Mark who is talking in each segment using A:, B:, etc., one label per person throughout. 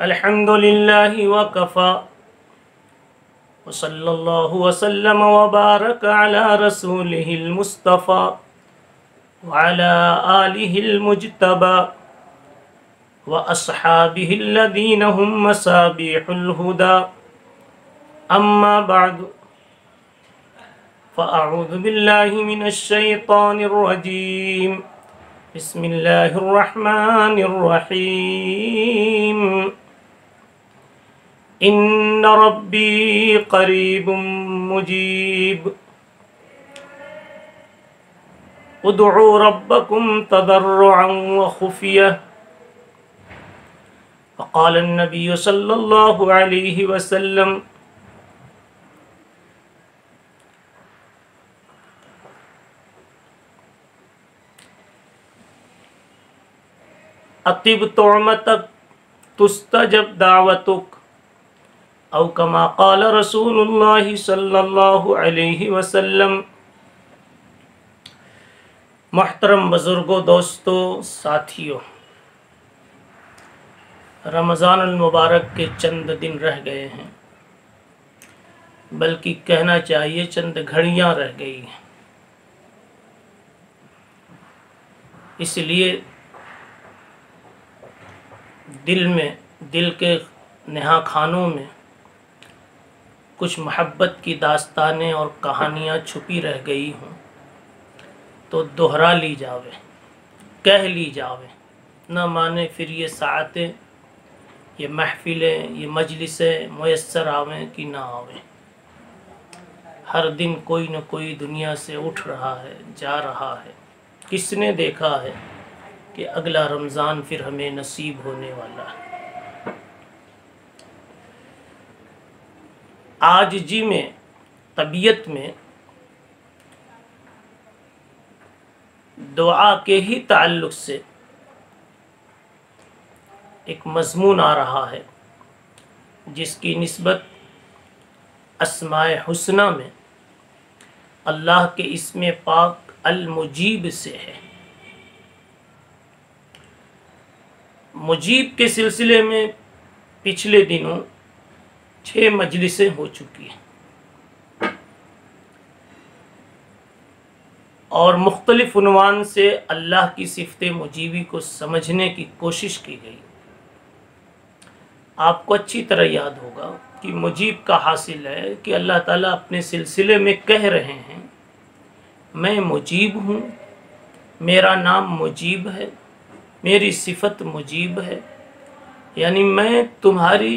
A: الحمد لله وكفى وصلى الله وسلم وبارك على رسوله المصطفى وعلى آله المجتبى وأصحابه الذين هم مصابيح الهدى أما بعد فأعوذ بالله من الشيطان الرجيم بسم الله الرحمن الرحيم إن ربي قريب مجيب ادعوا ربكم تضرعا وخفية وقال النبي صلى الله عليه وسلم اطب طعمتك تستجب دعوتك او کما قال رسول اللہ صلی اللہ علیہ وسلم۔ محترم بزرگوں، دوستوں، ساتھیوں، رمضان المبارک کے چند دن رہ گئے ہیں، بلکہ کہنا چاہیے چند گھڑیاں رہ گئی ہیں۔ اس لیے دل کے نہا خانوں میں کچھ محبت کی داستانیں اور کہانیاں چھپی رہ گئی ہوں تو دہرا لی جاوے، کہہ لی جاوے، نہ مانے پھر یہ ساعتیں، یہ محفلیں، یہ مجلسیں میسر آویں کہ نہ آویں۔ ہر دن کوئی نہ کوئی دنیا سے اٹھ رہا ہے، جا رہا ہے۔ کس نے دیکھا ہے کہ اگلا رمضان پھر ہمیں نصیب ہونے والا ہے؟ عاجزی میں، طبیعت میں دعا کے ہی تعلق سے ایک مضمون آ رہا ہے جس کی نسبت اسماء حسنہ میں اللہ کے اسم پاک المجیب سے ہے۔ مجیب کے سلسلے میں پچھلے دنوں 6 مجلسیں ہو چکی ہیں اور مختلف عنوان سے اللہ کی صفت مجیبی کو سمجھنے کی کوشش کی گئی۔ آپ کو اچھی طرح یاد ہوگا کہ مجیب کا حاصل ہے کہ اللہ تعالیٰ اپنے سلسلے میں کہہ رہے ہیں میں مجیب ہوں، میرا نام مجیب ہے، میری صفت مجیب ہے، یعنی میں تمہاری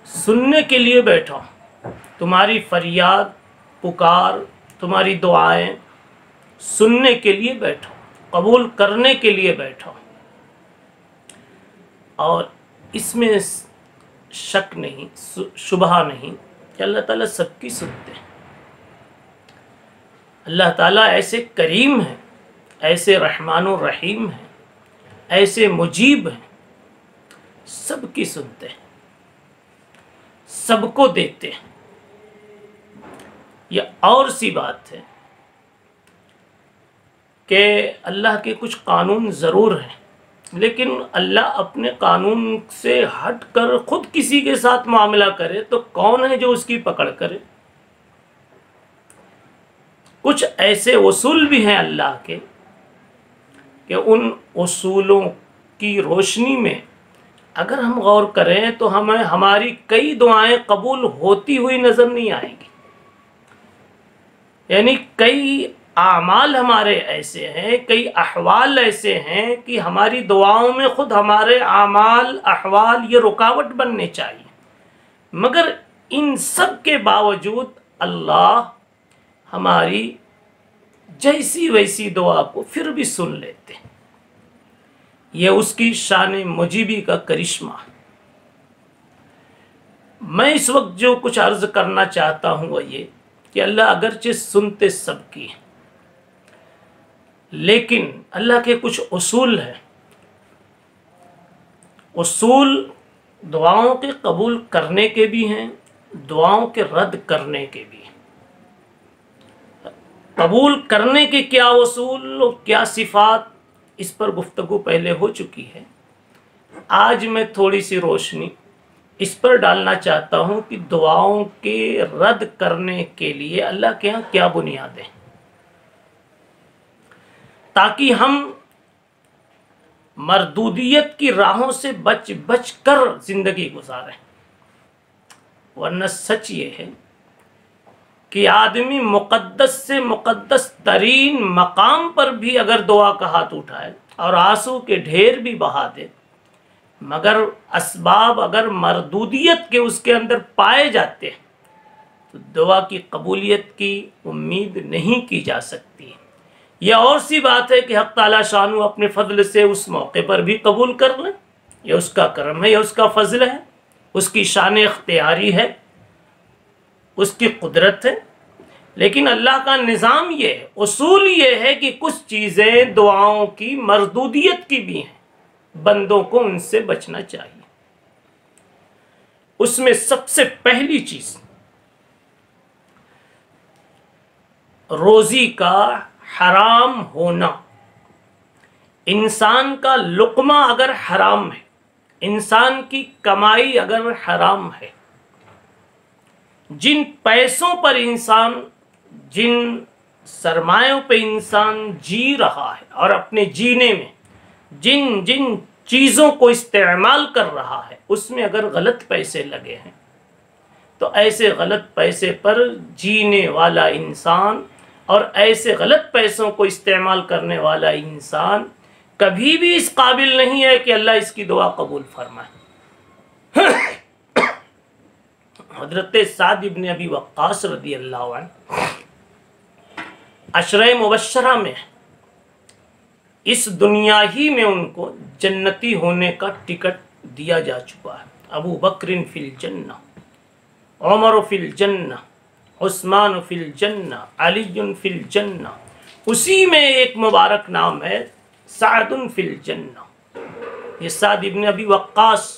A: سننے کے لیے بیٹھا ہوں، تمہاری فریاد پکار، تمہاری دعائیں سننے کے لیے بیٹھا ہوں، قبول کرنے کے لیے بیٹھا ہوں۔ اور اس میں شک نہیں، شبہ نہیں کہ اللہ تعالیٰ سب کی سنتے ہیں۔ اللہ تعالیٰ ایسے کریم ہیں، ایسے رحمان و رحیم ہیں، ایسے مجیب ہیں، سب کی سنتے ہیں، سب کو دیتے ہیں۔ یہ اور سی بات ہے کہ اللہ کے کچھ قانون ضرور ہیں، لیکن اللہ اپنے قانون سے ہٹ کر خود کسی کے ساتھ معاملہ کرے تو کون ہے جو اس کی پکڑ کرے؟ کچھ ایسے اصول بھی ہیں اللہ کے کہ ان اصولوں کی روشنی میں اگر ہم غور کریں تو ہمیں ہماری کئی دعائیں قبول ہوتی ہوئی نظر نہیں آئیں گی۔ یعنی کئی اعمال ہمارے ایسے ہیں، کئی احوال ایسے ہیں کہ ہماری دعاؤں میں خود ہمارے اعمال، احوال یہ رکاوٹ بننے چاہیے، مگر ان سب کے باوجود اللہ ہماری جیسی ویسی دعا کو پھر بھی سن لیتے ہیں۔ یہ اس کی شان مجیبی کا کرشمہ ہے۔ میں اس وقت جو کچھ عرض کرنا چاہتا ہوں وہ یہ کہ اللہ اگرچہ سنتے سب کی ہیں، لیکن اللہ کے کچھ اصول ہیں، اصول دعاؤں کے قبول کرنے کے بھی ہیں، دعاؤں کے رد کرنے کے بھی ہیں۔ قبول کرنے کے کیا اصول اور کیا صفات، اس پر گفتگو پہلے ہو چکی ہے۔ آج میں تھوڑی سی روشنی اس پر ڈالنا چاہتا ہوں کہ دعاؤں کے رد کرنے کے لیے اللہ کے ہاں کیا بنیادیں، تاکہ ہم مردودیت کی راہوں سے بچ بچ کر زندگی گزاریں۔ ورنہ سچ یہ ہے کہ آدمی مقدس سے مقدس ترین مقام پر بھی اگر دعا کا ہاتھ اٹھائے اور آنسو کے ڈھیر بھی بہا دے، مگر اسباب اگر مردودیت کے اس کے اندر پائے جاتے ہیں تو دعا کی قبولیت کی امید نہیں کی جا سکتی۔ یہ اور سی بات ہے کہ حق تعالی شانو اپنے فضل سے اس موقع پر بھی قبول کر لیں، یہ اس کا کرم ہے، یہ اس کا فضل ہے، اس کی شان اختیاری ہے، اس کی قدرت ہے۔ لیکن اللہ کا نظام یہ ہے، اصول یہ ہے کہ کچھ چیزیں دعاؤں کی مردودیت کی بھی ہیں، بندوں کو ان سے بچنا چاہیے۔ اس میں سب سے پہلی چیز روزی کا حرام ہونا۔ انسان کا لقمہ اگر حرام ہے، انسان کی کمائی اگر حرام ہے، جن پیسوں پر انسان، جن سرمایوں پہ انسان جی رہا ہے اور اپنے جینے میں جن جن چیزوں کو استعمال کر رہا ہے اس میں اگر غلط پیسے لگے ہیں تو ایسے غلط پیسے پر جینے والا انسان اور ایسے غلط پیسوں کو استعمال کرنے والا انسان کبھی بھی اس قابل نہیں ہے کہ اللہ اس کی دعا قبول فرمائے۔ حضرت سعد ابن ابی وقاص رضی اللہ عنہ عشرہ مبشرہ میں، اس دنیا ہی میں ان کو جنتی ہونے کا ٹکٹ دیا جا چکا ہے۔ ابو بکر فی الجنہ، عمر فی الجنہ، عثمان فی الجنہ، علی فی الجنہ۔ اسی میں ایک مبارک نام ہے سعد فی الجنہ۔ یہ سعد ابن ابی وقاص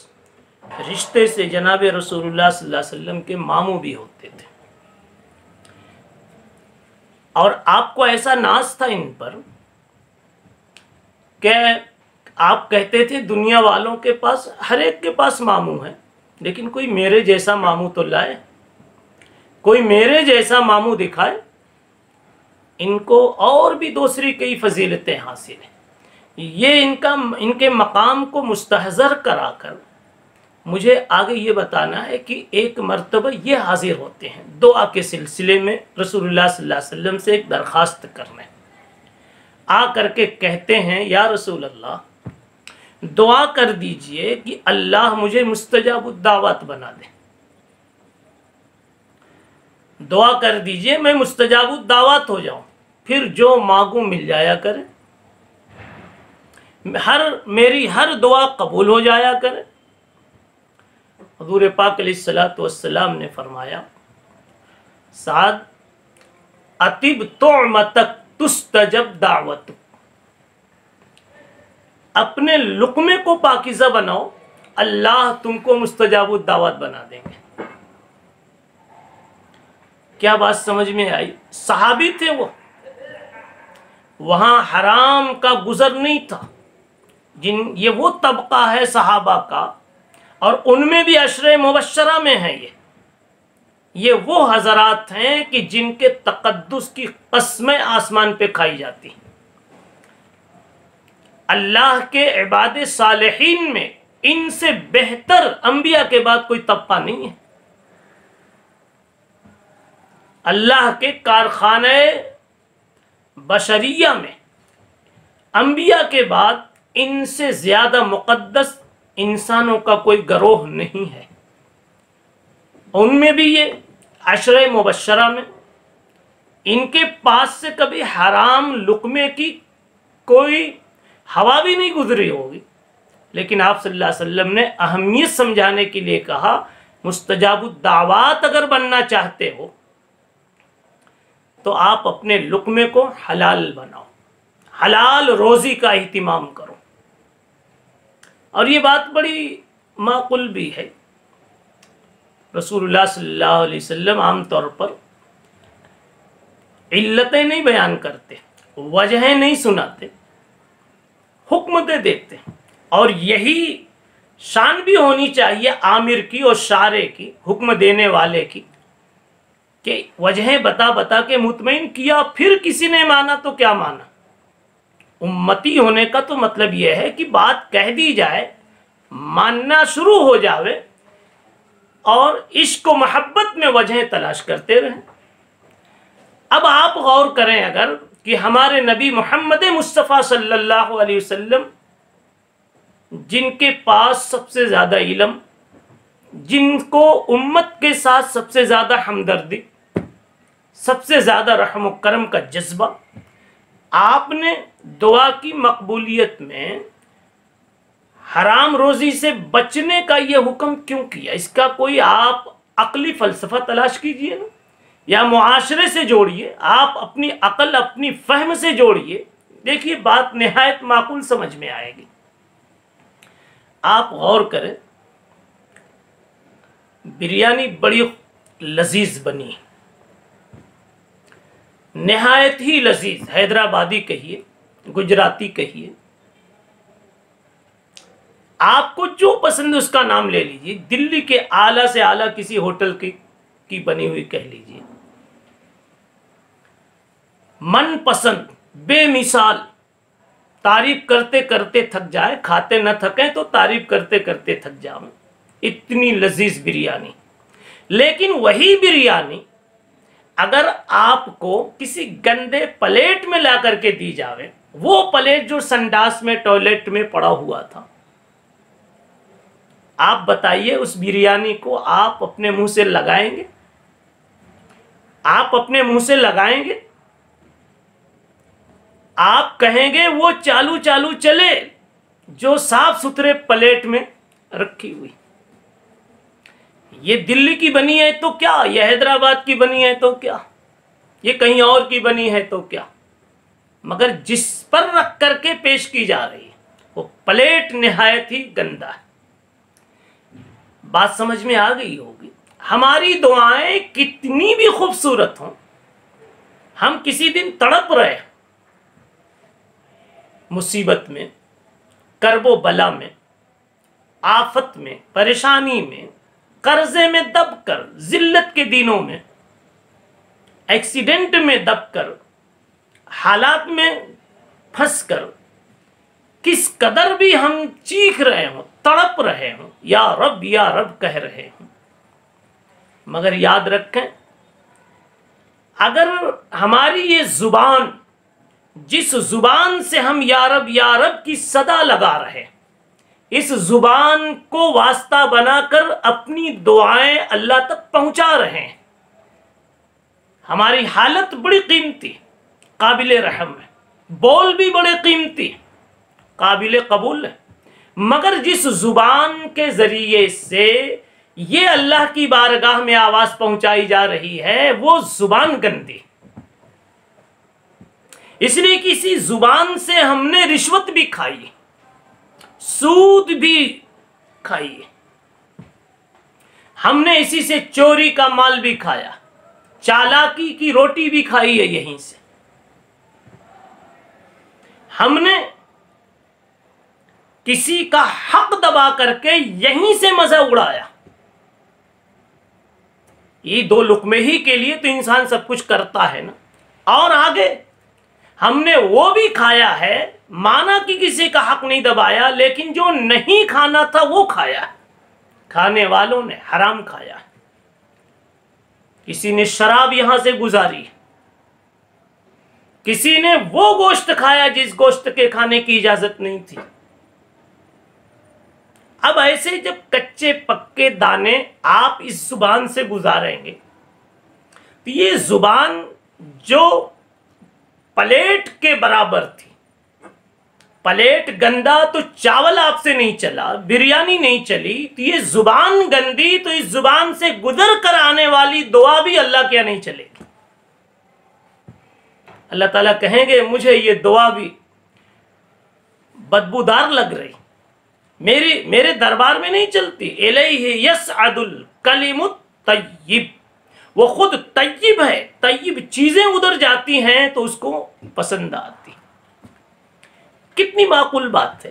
A: رشتے سے جناب رسول اللہ صلی اللہ علیہ وسلم کے ماموں بھی ہوتے تھے، اور آپ کو ایسا ناز تھا ان پر کہ آپ کہتے تھے دنیا والوں کے پاس، ہر ایک کے پاس ماموں ہیں، لیکن کوئی میرے جیسا ماموں تو لائے، کوئی میرے جیسا ماموں دکھائے۔ ان کو اور بھی دوسری کئی فضیلتیں حاصل ہیں۔ یہ ان کے مقام کو مستحضر کرا کر مجھے آگے یہ بتانا ہے کہ ایک مرتبہ یہ حاضر ہوتے ہیں دعا کے سلسلے میں رسول اللہ صلی اللہ علیہ وسلم سے ایک درخواست کرنے، آ کر کے کہتے ہیں یا رسول اللہ دعا کر دیجئے کہ اللہ مجھے مستجاب الدعوات بنا دے، دعا کر دیجئے میں مستجاب الدعوات ہو جاؤں، پھر جو مانگوں مل جایا کرے، میری ہر دعا قبول ہو جایا کرے۔ حضور پاک علیہ الصلوۃ والسلام نے فرمایا سعد اطب طعمتک تستجب دعوتک، اپنے لقمے کو پاکیزہ بناؤ، اللہ تم کو مستجاب الدعوات بنا دیں گے۔ کیا بات سمجھ میں آئی؟ صحابی تھے وہ، وہاں حرام کا گزر نہیں تھا۔ یہ وہ طبقہ ہے صحابہ کا، اور ان میں بھی عشرہ مبشرہ میں ہیں یہ وہ حضرات ہیں کہ جن کے تقدس کی قسمیں آسمان پہ کھائی جاتی ہیں۔ اللہ کے عباد صالحین میں ان سے بہتر انبیاء کے بعد کوئی طبقہ نہیں ہے۔ اللہ کے کارخانے بشریہ میں انبیاء کے بعد ان سے زیادہ مقدس انسانوں کا کوئی گروہ نہیں ہے۔ ان میں بھی یہ عشرہ مبشرہ میں ان کے پاس سے کبھی حرام لقمے کی کوئی ہوا بھی نہیں گزری ہوگی، لیکن آپ صلی اللہ علیہ وسلم نے اہمیت سمجھانے کے لیے کہا مستجاب الدعوات اگر بننا چاہتے ہو تو آپ اپنے لقمے کو حلال بناؤ، حلال روزی کا اہتمام کرو۔ اور یہ بات بڑی معقول بھی ہے۔ رسول اللہ صلی اللہ علیہ وسلم عام طور پر علتیں نہیں بیان کرتے، وجہیں نہیں سناتے، حکم دے دیتے، اور یہی شان بھی ہونی چاہیے عامر کی اور شارع کی، حکم دینے والے کی، کہ وجہیں بتا بتا کے مطمئن کیا، پھر کسی نے مانا تو کیا مانا۔ امتی ہونے کا تو مطلب یہ ہے کہ بات کہہ دی جائے، ماننا شروع ہو جاوے، اور عشق و محبت میں وجہیں تلاش کرتے رہیں۔ اب آپ غور کریں اگر کہ ہمارے نبی محمد مصطفیٰ صلی اللہ علیہ وسلم، جن کے پاس سب سے زیادہ علم، جن کو امت کے ساتھ سب سے زیادہ ہمدردی، سب سے زیادہ رحم و کرم کا جذبہ، آپ نے دعا کی مقبولیت میں حرام روزی سے بچنے کا یہ حکم کیوں کیا؟ اس کا کوئی آپ عقلی فلسفہ تلاش کیجئے نا، یا معاشرے سے جوڑیے، آپ اپنی عقل اپنی فہم سے جوڑیے، دیکھیے بات نہایت معقول سمجھ میں آئے گی۔ آپ غور کریں، بریانی بڑی لذیذ بنی، نہایت ہی لذیذ، حیدرآبادی کہیے، گجراتی کہیے، آپ کو جو پسند اس کا نام لے لیجیے، دلی کے اعلیٰ سے اعلیٰ کسی ہوٹل کی بنی ہوئی کہہ لیجیے، من پسند، بے مثال، تعریف کرتے کرتے تھک جائے، کھاتے نہ تھکیں تو تعریف کرتے کرتے تھک جاؤں، اتنی لذیذ بریانی۔ لیکن وہی بریانی اگر آپ کو کسی گندے پلیٹ میں لا کر کے دی جاوے، وہ پلیٹ جو سنڈاس میں ٹوائلٹ میں پڑا ہوا تھا، آپ بتائیے اس بریانی کو آپ اپنے منہ سے لگائیں گے؟ آپ اپنے منہ سے لگائیں گے؟ آپ کہیں گے وہ چالو چالو چلے جو صاف ستھرے پلیٹ میں رکھی ہوئی؟ یہ دلی کی بنی ہے تو کیا، یہ حیدرآباد کی بنی ہے تو کیا، یہ کہیں اور کی بنی ہے تو کیا، مگر جس پر رکھ کر کے پیش کی جا رہی ہے وہ پلیٹ نہایت ہی گندا ہے۔ بات سمجھ میں آ گئی ہوگی۔ ہماری دعائیں کتنی بھی خوبصورت ہوں، ہم کسی دن تڑپ رہے مصیبت میں، کرب و بلا میں، آفت میں، پریشانی میں، قرضے میں دب کر، ذلت کے دنوں میں، ایکسیڈنٹ میں دب کر، حالات میں پھنس کر، کس قدر بھی ہم چیخ رہے ہوں، تڑپ رہے ہوں، یا رب کہہ رہے ہوں، مگر یاد رکھیں اگر ہماری یہ زبان، جس زبان سے ہم یا رب کی صدا لگا رہے، اس زبان کو واسطہ بنا کر اپنی دعائیں اللہ تک پہنچا رہے ہیں، ہماری حالت بڑی قیمتی، قابل رحم ہے، بول بھی بڑے قیمتی، قابل قبول ہے، مگر جس زبان کے ذریعے سے یہ اللہ کی بارگاہ میں آواز پہنچائی جا رہی ہے وہ زبان گندی، اس لیے کسی زبان سے ہم نے رشوت بھی کھائی، سود بھی کھائی، ہم نے اسی سے چوری کا مال بھی کھایا، چالاکی کی روٹی بھی کھائی ہے، یہیں سے ہم نے کسی کا حق دبا کر کے یہیں سے مزہ اڑایا۔ یہ دو لقمے ہی کے لیے تو انسان سب کچھ کرتا ہے نا، اور آگے ہم نے وہ بھی کھایا ہے، مانا کہ کسی کا حق نہیں دبایا، لیکن جو نہیں کھانا تھا وہ کھایا، کھانے والوں نے حرام کھایا، کسی نے شراب یہاں سے گزاری، کسی نے وہ گوشت کھایا جس گوشت کے کھانے کی اجازت نہیں تھی۔ اب ایسے جب کچے پکے دانے آپ اس زبان سے گزاریں گے تو یہ زبان جو پلیٹ کے برابر تھی، پلیٹ گندا تو چاول آپ سے نہیں چلا، بریانی نہیں چلی، تو یہ زبان گندی، تو اس زبان سے گزر کر آنے والی دعا بھی اللہ کیا نہیں چلے گی۔ اللہ تعالیٰ کہیں گے مجھے یہ دعا بھی بدبودار لگ رہی، میرے دربار میں نہیں چلتی۔ الیہ یصعد الکلم الطیب، وہ خود طیب ہے، طیب چیزیں ادھر جاتی ہیں تو اس کو پسند آتی۔ کتنی معقول بات ہے،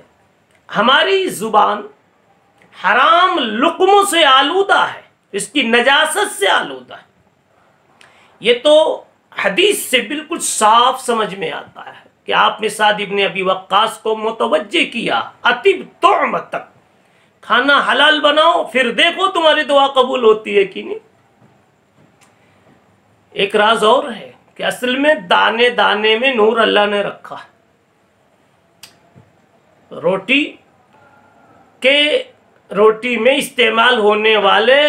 A: ہماری زبان حرام لقموں سے آلودہ ہے، اس کی نجاست سے آلودہ ہے۔ یہ تو حدیث سے بالکل صاف سمجھ میں آتا ہے کہ آپ نے سعد ابن ابی وقاص کو متوجہ کیا، اطب طعمتک، کھانا حلال بناؤ پھر دیکھو تمہاری دعا قبول ہوتی ہے کہ نہیں۔ ایک راز اور ہے کہ اصل میں دانے دانے میں نور اللہ نے رکھا ہے۔ روٹی میں استعمال ہونے والے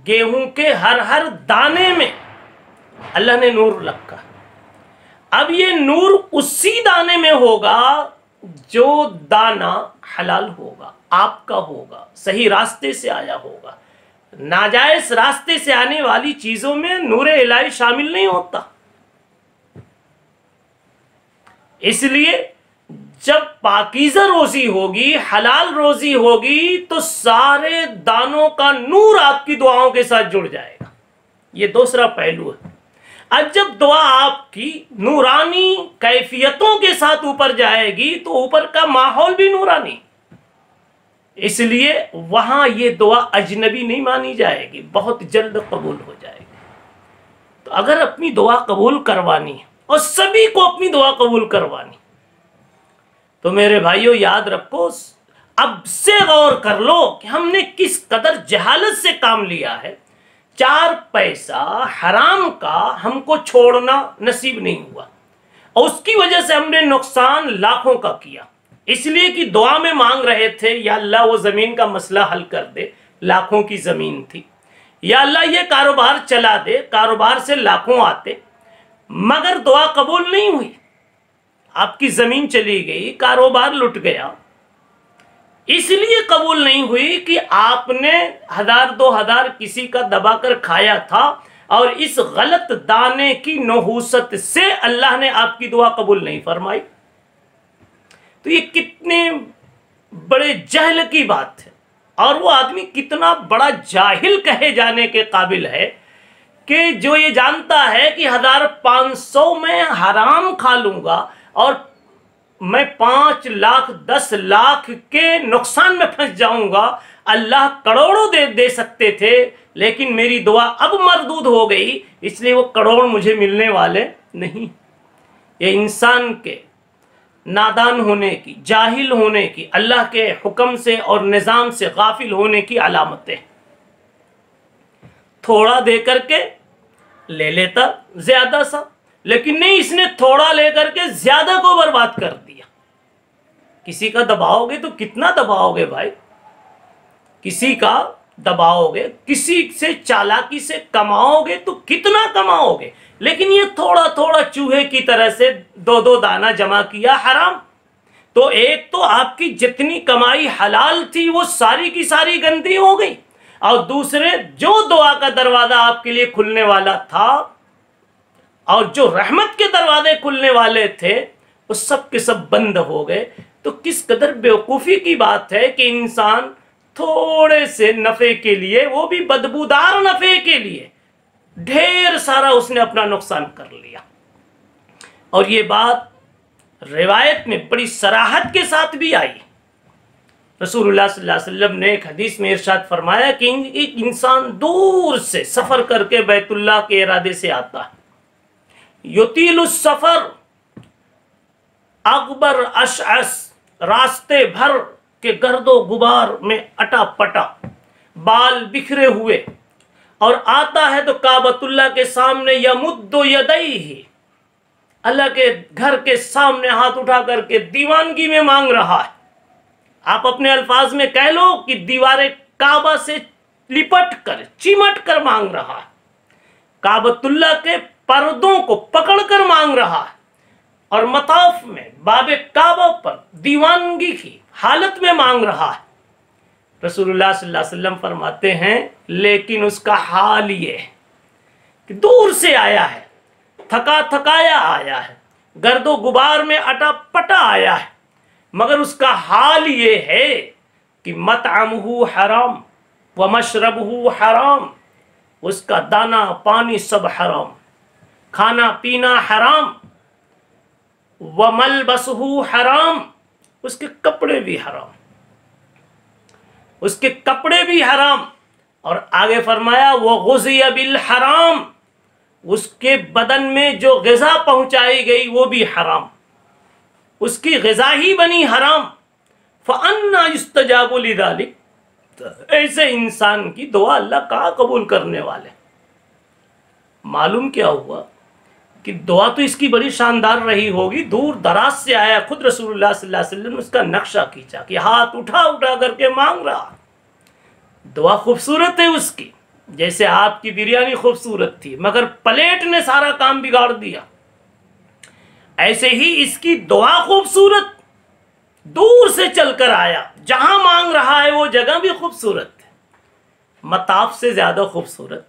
A: گیہوں کے ہر دانے میں اللہ نے نور رکھا۔ اب یہ نور اسی دانے میں ہوگا جو دانہ حلال ہوگا، آپ کا ہوگا، صحیح راستے سے آیا ہوگا۔ ناجائز راستے سے آنے والی چیزوں میں نور الہی شامل نہیں ہوتا۔ اس لیے جب پاکیزہ روزی ہوگی، حلال روزی ہوگی، تو سارے دانوں کا نور آپ کی دعاؤں کے ساتھ جڑ جائے گا۔ یہ دوسرا پہلو ہے۔ اب جب دعا آپ کی نورانی کیفیتوں کے ساتھ اوپر جائے گی تو اوپر کا ماحول بھی نورانی، اس لیے وہاں یہ دعا اجنبی نہیں مانی جائے گی، بہت جلد قبول ہو جائے گی۔ تو اگر اپنی دعا قبول کروانی ہے اور سبھی کو اپنی دعا قبول کروانی، تو میرے بھائیوں یاد رکھو، اب سے غور کر لو کہ ہم نے کس قدر جہالت سے کام لیا ہے۔ 4 پیسہ حرام کا ہم کو چھوڑنا نصیب نہیں ہوا، اور اس کی وجہ سے ہم نے نقصان لاکھوں کا کیا، اس لیے کہ دعا میں مانگ رہے تھے یا اللہ وہ زمین کا مسئلہ حل کر دے، لاکھوں کی زمین تھی، یا اللہ یہ کاروبار چلا دے، کاروبار سے لاکھوں آتے، مگر دعا قبول نہیں ہوئی، آپ کی زمین چلی گئی، کاروبار لٹ گیا۔ اس لیے قبول نہیں ہوئی کہ آپ نے 1000-2000 کسی کا دبا کر کھایا تھا، اور اس غلط دانے کی نحوست سے اللہ نے آپ کی دعا قبول نہیں فرمائی۔ تو یہ کتنے بڑے جہل کی بات ہے، اور وہ آدمی کتنا بڑا جاہل کہے جانے کے قابل ہے کہ جو یہ جانتا ہے کہ 1500 میں حرام کھا لوں گا اور میں 5 لاکھ 10 لاکھ کے نقصان میں پھنس جاؤں گا، اللہ کروڑوں دے سکتے تھے لیکن میری دعا اب مردود ہو گئی، اس لیے وہ کروڑ مجھے ملنے والے نہیں۔ یہ انسان کے نادان ہونے کی، جاہل ہونے کی، اللہ کے حکم سے اور نظام سے غافل ہونے کی علامتیں۔ تھوڑا دے کر کے لے لیتا زیادہ سا، لیکن نہیں، اس نے تھوڑا لے کر کے زیادہ کو برباد کر دیا۔ کسی کا دباؤ گے تو کتنا دباؤ گے بھائی؟ کسی کا دباؤ گے، کسی سے چالاکی سے کماؤ گے تو کتنا کماؤ گے، لیکن یہ تھوڑا تھوڑا چوہے کی طرح سے 2 دانہ جمع کیا حرام، تو ایک تو آپ کی جتنی کمائی حلال تھی وہ ساری کی ساری گندی ہو گئی، اور دوسرے جو دعا کا دروازہ آپ کے لیے کھلنے والا تھا اور جو رحمت کے دروازے کھلنے والے تھے وہ سب کے سب بند ہو گئے۔ تو کس قدر بیوقوفی کی بات ہے کہ انسان تھوڑے سے نفع کے لیے، وہ بھی بدبودار نفع کے لیے، ڈھیر سارا اس نے اپنا نقصان کر لیا۔ اور یہ بات روایت میں بڑی صراحت کے ساتھ بھی آئی۔ رسول اللہ صلی اللہ علیہ وسلم نے ایک حدیث میں ارشاد فرمایا کہ ایک انسان دور سے سفر کر کے بیت اللہ کے ارادے سے آتا ہے، یطیل السفر، اغبر اشعث، راستے بھر کے گرد و غبار میں اٹا پٹا، بال بکھرے ہوئے، اور آتا ہے تو کعبۃ اللہ کے سامنے یمد یدیہ، اللہ کے گھر کے سامنے ہاتھ اٹھا کر کے دیوانگی میں مانگ رہا ہے۔ آپ اپنے الفاظ میں کہہ لو کہ دیوار کعبہ سے لپٹ کر چمٹ کر مانگ رہا ہے، کعبۃ اللہ کے پردوں کو پکڑ کر مانگ رہا ہے، اور مطاف میں باب کعبہ پر دیوانگی کی حالت میں مانگ رہا ہے۔ رسول اللہ صلی اللہ علیہ وسلم فرماتے ہیں لیکن اس کا حال یہ ہے کہ دور سے آیا ہے، تھکا تھکایا آیا ہے، گرد و غبار میں اٹا پٹا آیا ہے، مگر اس کا حال یہ ہے کہ مطعمہ حرام ومشربہ حرام، اس کا دانہ پانی سب حرام، کھانا پینا حرام، وملبسہ حرام، اس کے کپڑے بھی حرام، اس کے کپڑے بھی حرام، اور آگے فرمایا وغذی بالحرام، اس کے بدن میں جو غذا پہنچائی گئی وہ بھی حرام، اس کی غذا ہی بنی حرام۔ فَأَنَّا يُسْتَجَابُ لِذَلِكَ، ایسے انسان کی دعا اللہ کہاں قبول کرنے والے؟ معلوم کیا ہوا کہ دعا تو اس کی بڑی شاندار رہی ہوگی، دور دراز سے آیا، خود رسول اللہ صلی اللہ علیہ وسلم نے اس کا نقشہ کھینچا کہ ہاتھ اٹھا اٹھا کر کے مانگ رہا۔ دعا خوبصورت ہے اس کی، جیسے آپ کی بریانی خوبصورت تھی مگر پلیٹ نے سارا کام بگاڑ دیا، ایسے ہی اس کی دعا خوبصورت، دور سے چل کر آیا، جہاں مانگ رہا ہے وہ جگہ بھی خوبصورت ہے، مطاف سے زیادہ خوبصورت،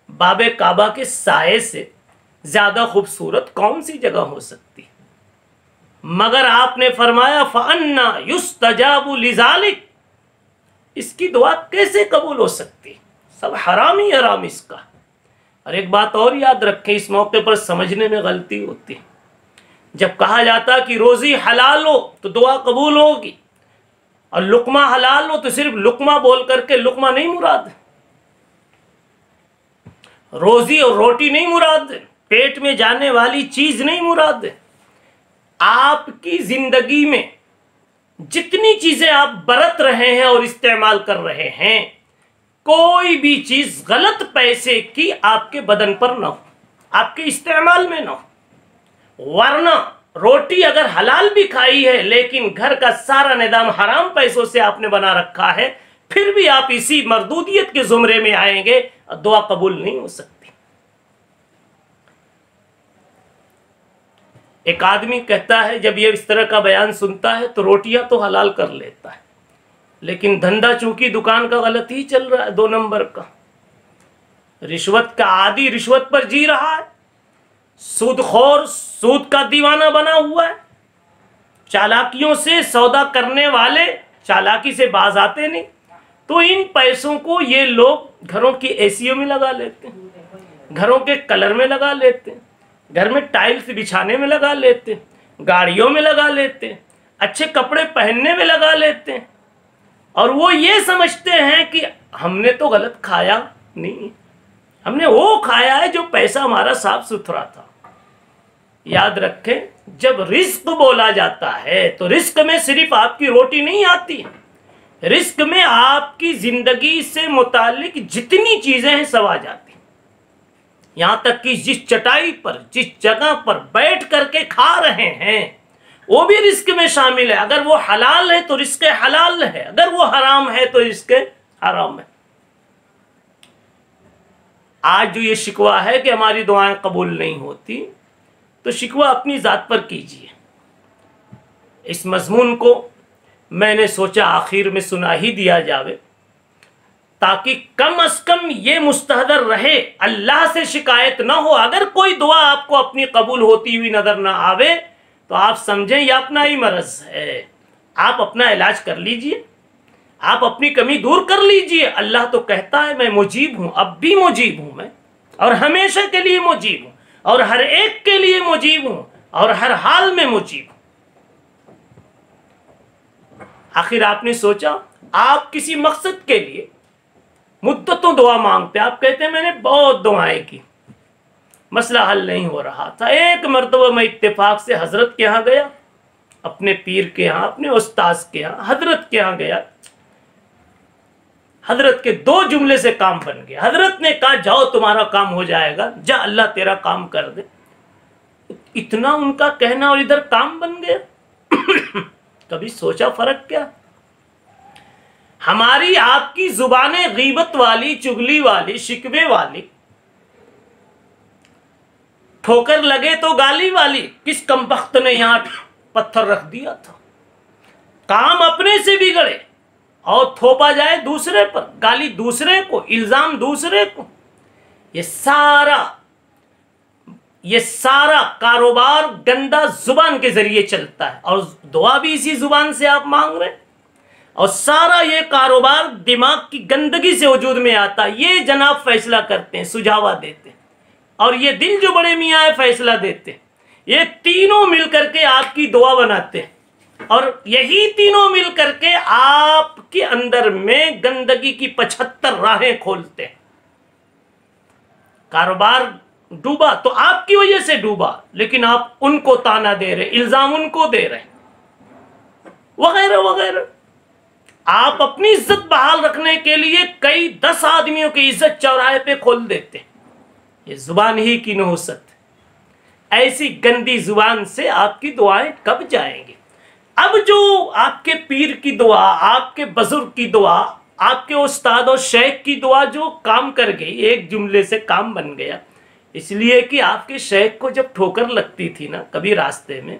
A: باب کعبہ کے سائے سے زیادہ خوبصورت کون سی جگہ ہو سکتی؟ مگر آپ نے فرمایا فَأَنَّا يُسْتَجَابُ لِذَلِكَ، اس کی دعا کیسے قبول ہو سکتی؟ سب حرام ہی حرام اس کا۔ اور ایک بات اور یاد رکھیں، اس موقع پر سمجھنے میں غلطی ہوتی ہے، جب کہا جاتا کہ روزی حلال ہو تو دعا قبول ہوگی، اور لقمہ حلال ہو تو صرف لقمہ بول کر کے لقمہ نہیں مراد، روزی اور روٹی نہیں مراد، پیٹ میں جانے والی چیز نہیں مراد۔ آپ کی زندگی میں جتنی چیزیں آپ برت رہے ہیں اور استعمال کر رہے ہیں، کوئی بھی چیز غلط پیسے کی آپ کے بدن پر نہ ہو، آپ کے استعمال میں نہ ہو، ورنہ روٹی اگر حلال بھی کھائی ہے لیکن گھر کا سارا نظام حرام پیسوں سے آپ نے بنا رکھا ہے، پھر بھی آپ اسی مردودیت کے زمرے میں آئیں گے، دعا قبول نہیں ہو سکتی۔ ایک آدمی کہتا ہے جب یہ اس طرح کا بیان سنتا ہے تو روٹیاں تو حلال کر لیتا ہے، لیکن دھندا چونکہ دکان کا غلط ہی چل رہا ہے، 2 نمبر کا، رشوت کا عادی رشوت پر جی رہا ہے، سود خور سود کا دیوانہ بنا ہوا ہے، چالاکیوں سے سودا کرنے والے چالاکی سے باز آتے نہیں، تو ان پیسوں کو یہ لوگ گھروں کی اے سیوں میں لگا لیتے ہیں، گھروں کے کلر میں لگا لیتے ہیں، گھر میں ٹائلز بچھانے میں لگا لیتے ہیں، گاڑیوں میں لگا لیتے ہیں، اچھے کپڑے پہننے میں لگا لیتے ہیں، اور وہ یہ سمجھتے ہیں کہ ہم نے تو غلط کھایا نہیں، ہم نے وہ کھایا ہے جو پیسہ ہمارا صاف ستھرا تھا۔ یاد رکھیں، جب رزق بولا جاتا ہے تو رزق میں صرف آپ کی روٹی نہیں آتی، رزق میں آپ کی زندگی سے متعلق جتنی چیزیں ہیں سب آ جاتی، یہاں تک کہ جس چٹائی پر جس جگہ پر بیٹھ کر کے کھا رہے ہیں وہ بھی رزق میں شامل ہے، اگر وہ حلال ہے تو رزق حلال ہے، اگر وہ حرام ہے تو رزق حرام ہے۔ آج جو یہ شکوہ ہے کہ ہماری دعائیں قبول نہیں ہوتی، تو شکوہ اپنی ذات پر کیجئے۔ اس مضمون کو میں نے سوچا آخر میں سنا ہی دیا جاوے، تاکہ کم از کم یہ مستحضر رہے، اللہ سے شکایت نہ ہو۔ اگر کوئی دعا آپ کو اپنی قبول ہوتی ہوئی نظر نہ آوے تو آپ سمجھیں یہ اپنا ہی مرض ہے، آپ اپنا علاج کر لیجئے، آپ اپنی کمی دور کر لیجئے۔ اللہ تو کہتا ہے میں مجیب ہوں، اب بھی مجیب ہوں میں، اور ہمیشہ کے لیے مجیب ہوں، اور ہر ایک کے لیے مجیب ہوں، اور ہر حال میں مجیب ہوں۔ آخر آپ نے سوچا آپ کسی مقصد کے لیے مدتوں دعا مانگتے، آپ کہتے ہیں میں نے بہت دعائیں کی، مسئلہ حل نہیں ہو رہا تھا۔ ایک مرتبہ میں اتفاق سے حضرت کے ہاں گیا، اپنے پیر کے ہاں، اپنے استاذ کے ہاں، حضرت کے ہاں گیا، حضرت کے 2 جملے سے کام بن گیا۔ حضرت نے کہا جاؤ تمہارا کام ہو جائے گا، جا اللہ تیرا کام کر دے۔ اتنا ان کا کہنا اور ادھر کام بن گیا۔ کبھی سوچا فرق کیا؟ ہماری آپ کی زبانیں غیبت والی، چگلی والی، شکوے والی، ٹھوکر لگے تو گالی والی، کس کمبخت نے یہاں پتھر رکھ دیا تھا؟ کام اپنے سے بگڑے اور تھوپا جائے دوسرے پر، گالی دوسرے کو، الزام دوسرے کو۔ یہ سارا کاروبار گندا زبان کے ذریعے چلتا ہے، اور دعا بھی اسی زبان سے آپ مانگ رہے ہیں، اور سارا یہ کاروبار دماغ کی گندگی سے وجود میں آتا ہے۔ یہ جناب فیصلہ کرتے ہیں، سجھاوا دیتے ہیں، اور یہ دل جو بڑے میاں ہے فیصلہ دیتے ہیں، یہ تینوں مل کر کے آپ کی دعا بناتے ہیں۔ اور یہی تینوں مل کر کے آپ کے اندر میں گندگی کی 75 راہیں کھولتے ہیں. کاروبار ڈوبا تو آپ کی وجہ سے ڈوبا، لیکن آپ ان کو تانا دے رہے، الزام ان کو دے رہے، وغیرہ وغیرہ. آپ اپنی عزت بحال رکھنے کے لیے کئی 10 آدمیوں کی عزت چوراہے پہ کھول دیتے. یہ زبان ہی کی نحوست. ایسی گندی زبان سے آپ کی دعائیں کب جائیں گی؟ اب جو آپ کے پیر کی دعا، آپ کے بزرگ کی دعا، آپ کے استاد اور شیخ کی دعا جو کام کر گئی، ایک جملے سے کام بن گیا. اس لیے کہ آپ کے شیخ کو جب ٹھوکر لگتی تھی نا کبھی راستے میں،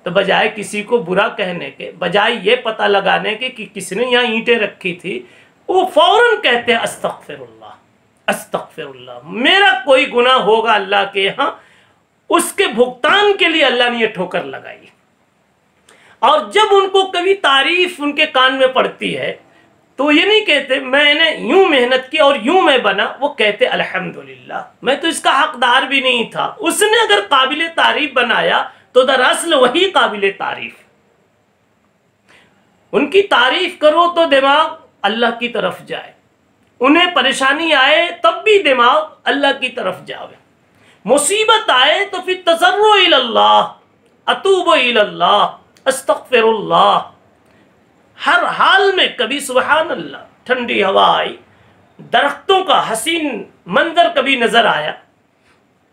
A: تو بجائے کسی کو برا کہنے کے، بجائے یہ پتہ لگانے کے کہ کس نے یہاں اینٹیں رکھی تھی، وہ فوراً کہتے ہیں استغفر اللہ، استغفر اللہ، میرا کوئی گناہ ہوگا اللہ کے یہاں، اس کے بھگتان کے لیے اللہ نے یہ ٹھوکر لگائی. اور جب ان کو کبھی تعریف ان کے کان میں پڑتی ہے تو یہ نہیں کہتے میں نے یوں محنت کی اور یوں میں بنا، وہ کہتے الحمدللہ میں تو اس کا حقدار بھی نہیں تھا، اس نے اگر قابل تعریف بنایا تو دراصل وہی قابل تعریف. ان کی تعریف کرو تو دماغ اللہ کی طرف جائے، انہیں پریشانی آئے تب بھی دماغ اللہ کی طرف جاوے، مصیبت آئے تو پھر تضرع الی اللہ، اتوب الی اللہ، استغفر اللہ. ہر حال میں کبھی سبحان اللہ، ٹھنڈی ہوا آئی، درختوں کا حسین منظر کبھی نظر آیا،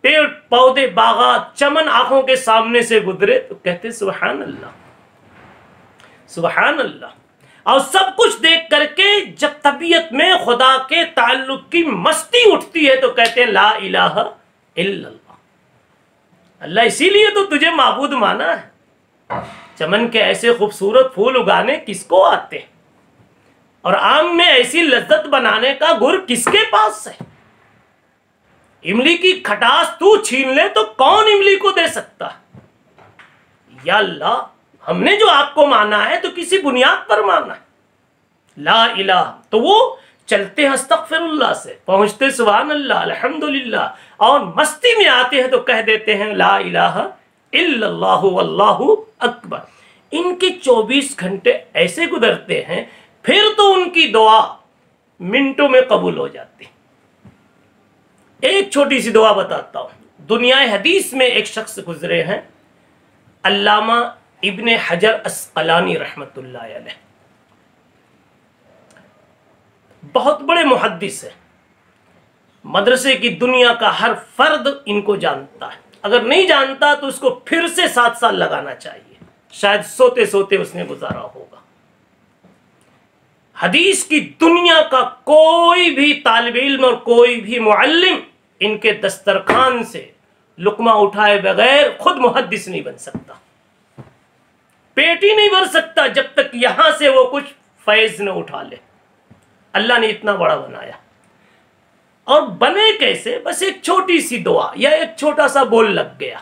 A: پیڑ پودے باغات چمن آنکھوں کے سامنے سے گزرے تو کہتے سبحان اللہ، سبحان اللہ. اور سب کچھ دیکھ کر کے جب طبیعت میں خدا کے تعلق کی مستی اٹھتی ہے تو کہتے ہیں لا الہ الا اللہ. اللہ اسی لیے تو تجھے معبود مانا ہے. چمن کے ایسے خوبصورت پھول اگانے کس کو آتے ہیں، اور آم میں ایسی لذت بنانے کا گر کس کے پاس ہے؟ املی کی کھٹاس تو چھین لے تو کون املی کو دے سکتا؟ یا اللہ ہم نے جو آپ کو مانا ہے تو کسی بنیاد پر مانا ہے. لا الہ تو وہ چلتے ہیں استغفر اللہ سے، پہنچتے سبحان اللہ الحمدللہ، اور مستی میں آتے ہیں تو کہہ دیتے ہیں لا الہ الا اللہ واللہ اکبر. ان کے 24 گھنٹے ایسے گزرتے ہیں، پھر تو ان کی دعا منٹوں میں قبول ہو جاتی. ایک چھوٹی سی دعا بتاتا ہوں. دنیا حدیث میں ایک شخص گزرے ہیں، علامہ ابن حجر عسقلانی رحمۃ اللہ علیہ، بہت بڑے محدث ہیں. مدرسے کی دنیا کا ہر فرد ان کو جانتا ہے، اگر نہیں جانتا تو اس کو پھر سے 7 سال لگانا چاہیے، شاید سوتے سوتے اس نے گزارا ہوگا. حدیث کی دنیا کا کوئی بھی طالب علم اور کوئی بھی معلم ان کے دسترخوان سے لقمہ اٹھائے بغیر خود محدث نہیں بن سکتا، پیٹ ہی نہیں بھر سکتا جب تک یہاں سے وہ کچھ فیض نہ اٹھا لے. اللہ نے اتنا بڑا بنایا. اور بنے کیسے؟ بس ایک چھوٹی سی دعا یا ایک چھوٹا سا بول لگ گیا.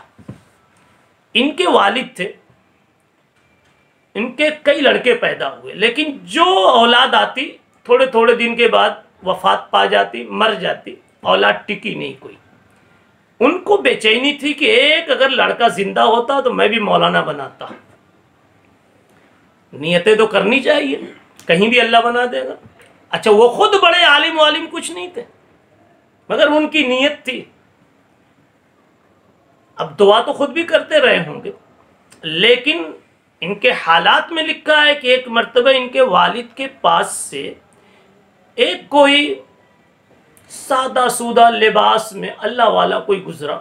A: ان کے والد تھے، ان کے کئی لڑکے پیدا ہوئے، لیکن جو اولاد آتی تھوڑے تھوڑے دن کے بعد وفات پا جاتی، مر جاتی، اولاد ٹکی نہیں کوئی. ان کو بے چینی تھی کہ ایک اگر لڑکا زندہ ہوتا تو میں بھی مولانا بناتا. نیتیں تو کرنی چاہیے، کہیں بھی اللہ بنا دے گا. اچھا وہ خود بڑے عالم والم کچھ نہیں تھے، مگر ان کی نیت تھی. اب دعا تو خود بھی کرتے رہے ہوں گے، لیکن ان کے حالات میں لکھا ہے کہ ایک مرتبہ ان کے والد کے پاس سے ایک کوئی سادہ سودہ لباس میں اللہ والا کوئی گزرا.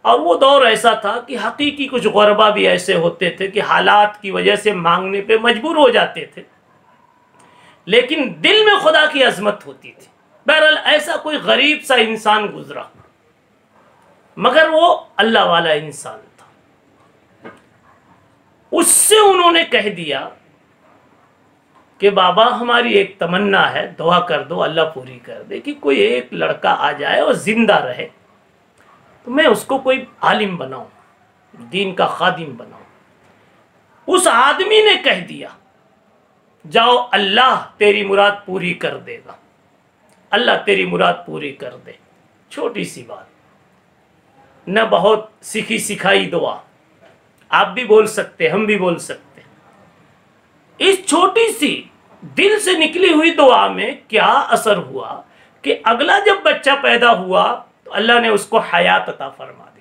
A: اور وہ دور ایسا تھا کہ حقیقی کچھ غربا بھی ایسے ہوتے تھے کہ حالات کی وجہ سے مانگنے پہ مجبور ہو جاتے تھے، لیکن دل میں خدا کی عظمت ہوتی تھی. بہرحال ایسا کوئی غریب سا انسان گزرا، مگر وہ اللہ والا انسان تھا. اس سے انہوں نے کہہ دیا کہ بابا ہماری ایک تمنا ہے، دعا کر دو اللہ پوری کر دے، کہ کوئی ایک لڑکا آ جائے اور زندہ رہے تو میں اس کو کوئی عالم بناؤں، دین کا خادم بناؤں. اس آدمی نے کہہ دیا جاؤ اللہ تیری مراد پوری کر دے گا، اللہ تیری مراد پوری کر دے. چھوٹی سی بات، نہ بہت سیکھی سکھائی دعا، آپ بھی بول سکتے، ہم بھی بول سکتے. اس چھوٹی سی دل سے نکلی ہوئی دعا میں کیا اثر ہوا کہ اگلا جب بچہ پیدا ہوا تو اللہ نے اس کو حیات عطا فرما دی،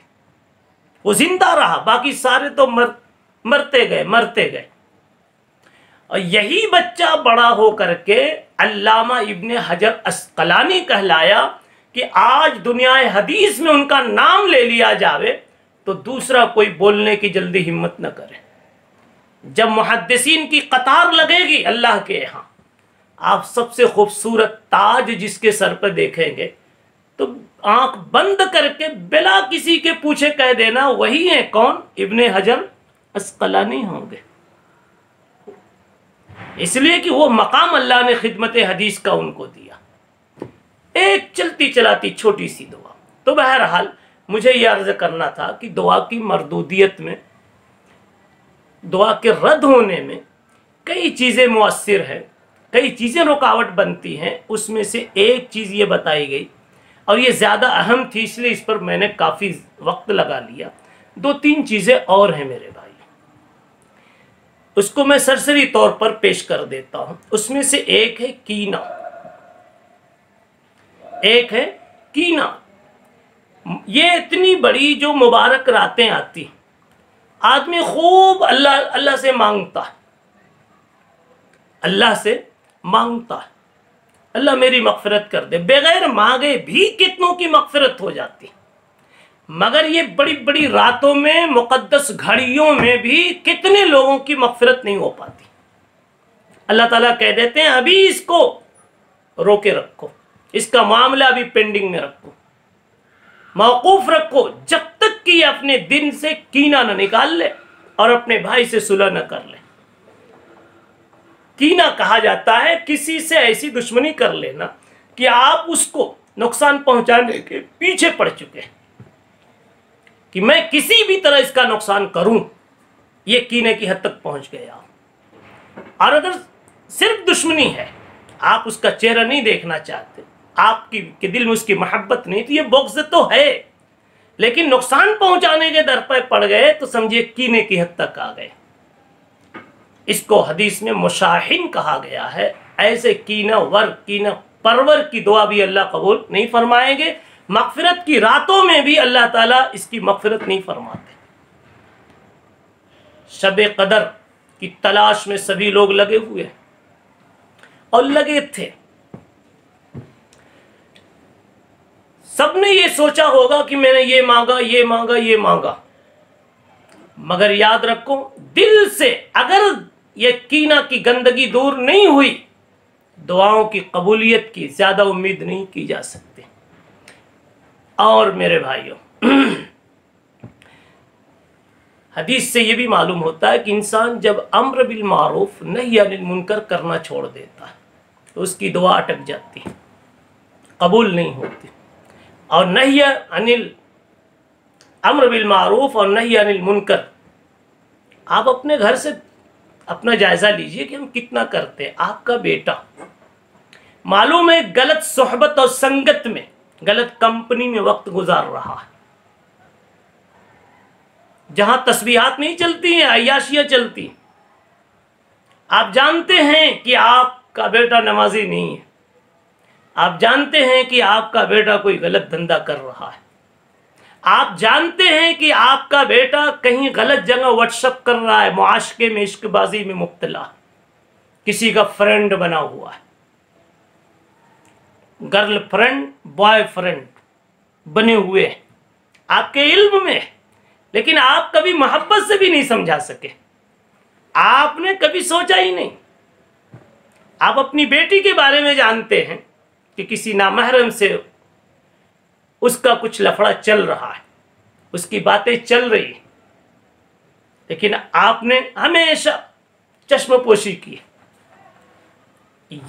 A: وہ زندہ رہا، باقی سارے تو مرتے گئے۔ اور یہی بچہ بڑا ہو کر کے علامہ ابن حجر عسقلانی کہلایا کہ آج دنیا حدیث میں ان کا نام لے لیا جاوے تو دوسرا کوئی بولنے کی جلدی ہمت نہ کرے۔ جب محدثین کی قطار لگے گی اللہ کے یہاں، آپ سب سے خوبصورت تاج جس کے سر پہ دیکھیں گے تو آنکھ بند کر کے بلا کسی کے پوچھے کہہ دینا وہی ہیں، کون؟ ابن حجر عسقلانی ہوں گے، اس لیے کہ وہ مقام اللہ نے خدمت حدیث کا ان کو دیا۔ ایک چلتی چلاتی چھوٹی سی دعا۔ تو بہرحال مجھے یہ عرض کرنا تھا کہ دعا کی مردودیت میں، دعا کے رد ہونے میں کئی چیزیں مؤثر ہیں، کئی چیزیں رکاوٹ بنتی ہیں۔ اس میں سے ایک چیز یہ بتائی گئی اور یہ زیادہ اہم تھی، اس لیے اس پر میں نے کافی وقت لگا لیا۔ دو تین چیزیں اور ہیں میرے بھائی، اس کو میں سرسری طور پر پیش کر دیتا ہوں۔ اس میں سے ایک ہے کینہ، ایک ہے کینہ۔ یہ اتنی بڑی جو مبارک راتیں آتی، آدمی خوب اللہ سے مانگتا، اللہ سے مانگتا، اللہ میری مغفرت کر دے، بغیر مانگے بھی کتنوں کی مغفرت ہو جاتی، مگر یہ بڑی بڑی راتوں میں، مقدس گھڑیوں میں بھی کتنے لوگوں کی مغفرت نہیں ہو پاتی۔ اللہ تعالیٰ کہہ دیتے ہیں ابھی اس کو روکے رکھو، اس کا معاملہ ابھی پینڈنگ میں رکھو، موقوف رکھو، جب تک کہ یہ اپنے دن سے کینہ نہ نکال لے اور اپنے بھائی سے صلح نہ کر لے۔ کینہ کہا جاتا ہے کسی سے ایسی دشمنی کر لینا کہ آپ اس کو نقصان پہنچانے کے پیچھے پڑ چکے ہیں، کہ میں کسی بھی طرح اس کا نقصان کروں، یہ کینے کی حد تک پہنچ گیا۔ اور اگر صرف دشمنی ہے، آپ اس کا چہرہ نہیں دیکھنا چاہتے، آپ کے دل میں اس کی محبت نہیں، تو یہ بغض تو ہے، لیکن نقصان پہنچانے کے در پہ پڑ گئے تو سمجھے کینے کی حد تک آ گئے۔ اس کو حدیث میں مشاحن کہا گیا ہے۔ ایسے کینہ ور، کینہ پرور کی دعا بھی اللہ قبول نہیں فرمائیں گے، مغفرت کی راتوں میں بھی اللہ تعالیٰ اس کی مغفرت نہیں فرماتے۔ شب قدر کی تلاش میں سبھی لوگ لگے ہوئے اور لگے تھے، سب نے یہ سوچا ہوگا کہ میں نے یہ مانگا، یہ مانگا، یہ مانگا، مگر یاد رکھو دل سے اگر یہ کینہ کی گندگی دور نہیں ہوئی، دعاؤں کی قبولیت کی زیادہ امید نہیں کی جا سکتی۔ اور میرے بھائیوں، حدیث سے یہ بھی معلوم ہوتا ہے کہ انسان جب امر بالمعروف نہی عن المنکر کرنا چھوڑ دیتا ہے تو اس کی دعا اٹک جاتی ہے، قبول نہیں ہوتی۔ اور نہی عن امر بالمعروف اور نہی عن المنکر، آپ اپنے گھر سے اپنا جائزہ لیجئے کہ ہم کتنا کرتے ہیں۔ آپ کا بیٹا معلوم ہے غلط صحبت اور سنگت میں، غلط کمپنی میں وقت گزار رہا ہے، جہاں تسبیحات نہیں چلتی ہیں، عیاشیاں چلتی ہیں۔ آپ جانتے ہیں کہ آپ کا بیٹا نمازی نہیں ہے، آپ جانتے ہیں کہ آپ کا بیٹا کوئی غلط دھندا کر رہا ہے، آپ جانتے ہیں کہ آپ کا بیٹا کہیں غلط جگہ واٹس ایپ کر رہا ہے، معاشقے میں، عشق بازی میں مبتلا، کسی کا فرینڈ بنا ہوا ہے، گرل فرینڈ، بوائے فرینڈ بنے ہوئے ہیں آپ کے علم میں، لیکن آپ کبھی محبت سے بھی نہیں سمجھا سکے، آپ نے کبھی سوچا ہی نہیں۔ آپ اپنی بیٹی کے بارے میں جانتے ہیں کہ کسی نامحرم سے اس کا کچھ لفڑا چل رہا ہے، اس کی باتیں چل رہی ہیں، لیکن آپ نے ہمیشہ چشم پوشی کی۔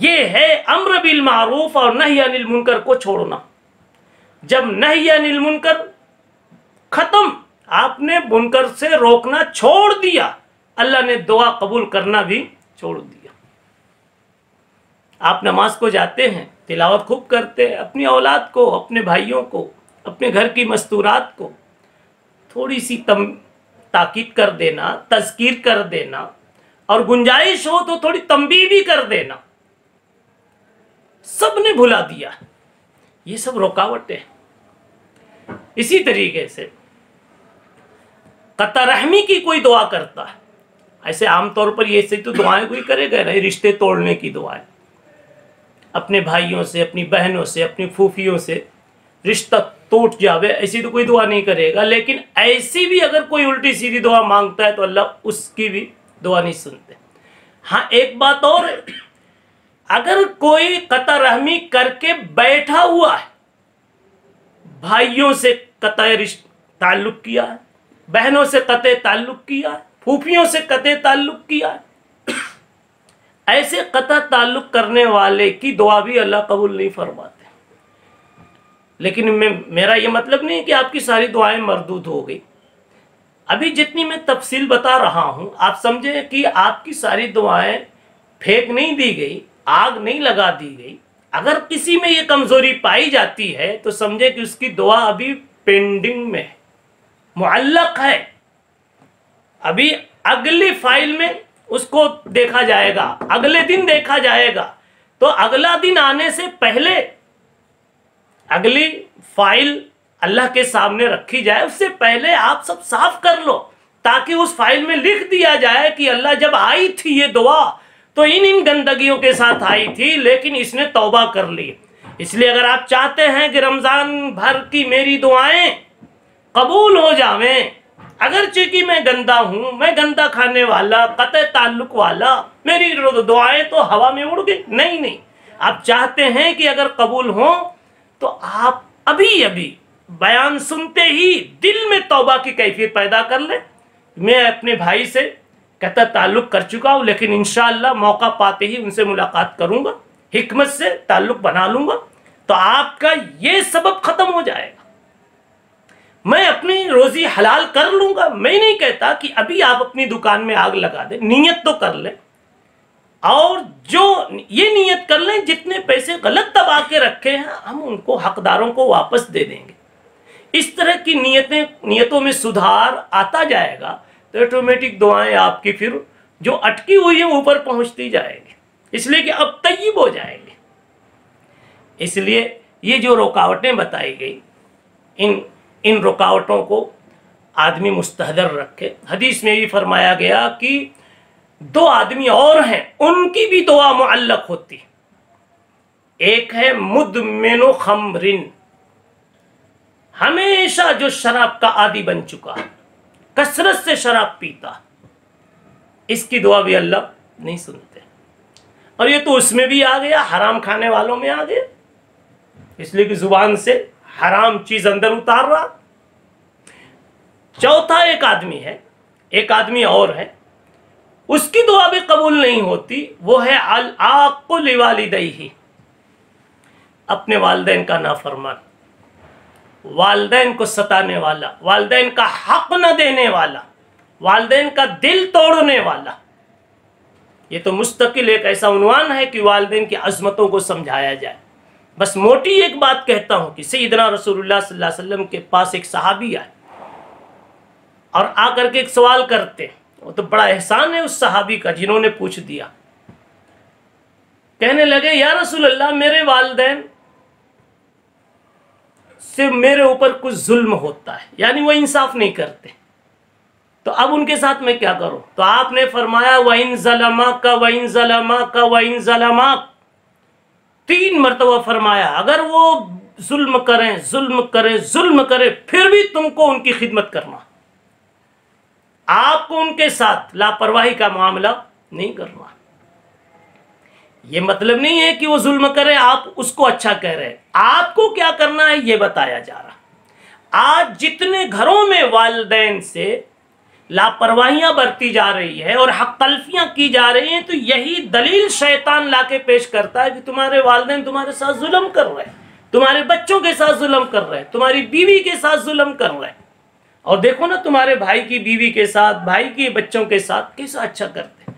A: یہ ہے امر بالمعروف اور نہی عن المنکر کو چھوڑنا۔ جب نہی عن المنکر ختم، آپ نے منکر سے روکنا چھوڑ دیا، اللہ نے دعا قبول کرنا بھی چھوڑ دیا۔ آپ نماز کو جاتے ہیں، تلاوت خوب کرتے ہیں، اپنی اولاد کو، اپنے بھائیوں کو، اپنے گھر کی مستورات کو تھوڑی سی تاکید کر دینا، تذکیر کر دینا، اور گنجائش ہو تو تھوڑی تنبیہ بھی کر دینا، سب نے بھلا دیا۔ یہ سب رکاوٹیں۔ اسی طریقے سے قطع رحمی کی کوئی دعا کرتا ہے، ایسے عام طور پر یہ سے تو دعائیں کوئی کرے گا نہیں، رشتے توڑنے کی دعائیں، اپنے بھائیوں سے، اپنی بہنوں سے، اپنی پھوپھیوں سے رشتہ ٹوٹ جاوے، ایسی تو کوئی دعا نہیں کرے گا۔ لیکن ایسی بھی اگر کوئی الٹی سیدھی دعا مانگتا ہے تو اللہ اس کی بھی دعا نہیں سنتے۔ ہاں ایک بات اور ہے، اگر کوئی قطع رحمی کر کے بیٹھا ہوا ہے، بھائیوں سے قطع تعلق کیا ہے، بہنوں سے قطع تعلق کیا ہے، پھوپھیوں سے قطع تعلق کیا ہے، ایسے قطع تعلق کرنے والے کی دعا بھی اللہ قبول نہیں فرماتے۔ لیکن میرا یہ مطلب نہیں کہ آپ کی ساری دعائیں مردود ہو گئی۔ ابھی جتنی میں تفصیل بتا رہا ہوں آپ سمجھیں کہ آپ کی ساری دعائیں پھینک نہیں دی گئی، آگ نہیں لگا دی گئی۔ اگر کسی میں یہ کمزوری پائی جاتی ہے تو سمجھے کہ اس کی دعا ابھی پینڈنگ میں ہے، معلق ہے، ابھی اگلی فائل میں اس کو دیکھا جائے گا، اگلے دن دیکھا جائے گا۔ تو اگلا دن آنے سے پہلے اگلی فائل اللہ کے سامنے رکھی جائے، اس سے پہلے آپ سب صاف کر لو، تاکہ اس فائل میں لکھ دیا جائے کہ اللہ جب آئی تھی یہ دعا تو ان گندگیوں کے ساتھ آئی تھی، لیکن اس نے توبہ کر لی۔ اس لیے اگر آپ چاہتے ہیں کہ رمضان بھر کی میری دعائیں قبول ہو جاویں، اگرچہ کہ میں گندا ہوں، میں گندا کھانے والا، قطع تعلق والا، میری دعائیں تو ہوا میں اڑ گئی، نہیں، آپ چاہتے ہیں کہ اگر قبول ہوں تو آپ ابھی بیان سنتے ہی دل میں توبہ کی کیفیت پیدا کر لیں۔ میں اپنے بھائی سے قطع تعلق کر چکا ہوں، لیکن انشاءاللہ موقع پاتے ہی ان سے ملاقات کروں گا، حکمت سے تعلق بنا لوں گا، تو آپ کا یہ سبب ختم ہو جائے گا۔ میں اپنی روزی حلال کر لوں گا۔ میں نہیں کہتا کہ ابھی آپ اپنی دکان میں آگ لگا دیں، نیت تو کر لیں، اور جو یہ نیت کر لیں جتنے پیسے غلط دبا کے رکھے ہیں ہم ان کو حقداروں کو واپس دے دیں گے۔ اس طرح کی نیتوں میں سدھار آتا جائے گا تو آٹومیٹک دعائیں آپ کی پھر جو اٹکی ہوئی ہیں اوپر پہنچتی جائیں گی، اس لیے کہ اب طیب ہو جائیں گے۔ اس لیے یہ جو رکاوٹیں بتائی گئی، ان رکاوٹوں کو آدمی مستحضر رکھے۔ حدیث میں بھی فرمایا گیا کہ 2 آدمی اور ہیں ان کی بھی دعا معلق ہوتی، ایک ہے مدمن خمرن، ہمیشہ جو شراب کا عادی بن چکا، کثرت سے شراب پیتا، اس کی دعا بھی اللہ نہیں سنتے۔ اور یہ تو اس میں بھی آ گیا، حرام کھانے والوں میں آ گیا، اس لیے کہ زبان سے حرام چیز اندر اتار رہا۔ چوتھا ایک آدمی ہے، ایک آدمی اور ہے، اس کی دعا بھی قبول نہیں ہوتی، وہ ہے العاق لوالدیہ، اپنے والدین کا نافرمان، والدین کو ستانے والا، والدین کا حق نہ دینے والا، والدین کا دل توڑنے والا۔ یہ تو مستقل ایک ایسا عنوان ہے کہ والدین کی عظمتوں کو سمجھایا جائے۔ بس موٹی ایک بات کہتا ہوں کہ سیدنا رسول اللہ صلی اللہ علیہ وسلم کے پاس ایک صحابی آئے اور آ کر کے ایک سوال کرتے، وہ تو بڑا احسان ہے اس صحابی کا جنہوں نے پوچھ دیا۔ کہنے لگے یا رسول اللہ میرے والدین سے میرے اوپر کچھ ظلم ہوتا ہے، یعنی وہ انصاف نہیں کرتے، تو اب ان کے ساتھ میں کیا کروں؟ تو آپ نے فرمایا وَإِن ظَلَمَاكَ وَإِن ظَلَمَاكَ وَإِن ظَلَمَاكَ، 3 مرتبہ فرمایا، اگر وہ ظلم کریں پھر بھی تم کو ان کی خدمت کرنا، آپ کو ان کے ساتھ لاپرواہی کا معاملہ نہیں کرنا۔ یہ مطلب نہیں ہے کہ وہ ظلم کرے آپ اس کو اچھا کہہ رہے، آپ کو کیا کرنا ہے یہ بتایا جا رہا۔ آج جتنے گھروں میں والدین سے لاپرواہیاں برتی جا رہی ہے اور حق تلفیاں کی جا رہی ہیں، تو یہی دلیل شیطان لا کے پیش کرتا ہے کہ تمہارے والدین تمہارے ساتھ ظلم کر رہے ہیں، تمہارے بچوں کے ساتھ ظلم کر رہے ہیں، تمہاری بیوی کے ساتھ ظلم کر رہے ہیں، اور دیکھو نا تمہارے بھائی کی بیوی کے ساتھ، بھائی کی بچوں کے ساتھ کیسا اچھا کرتے ہیں۔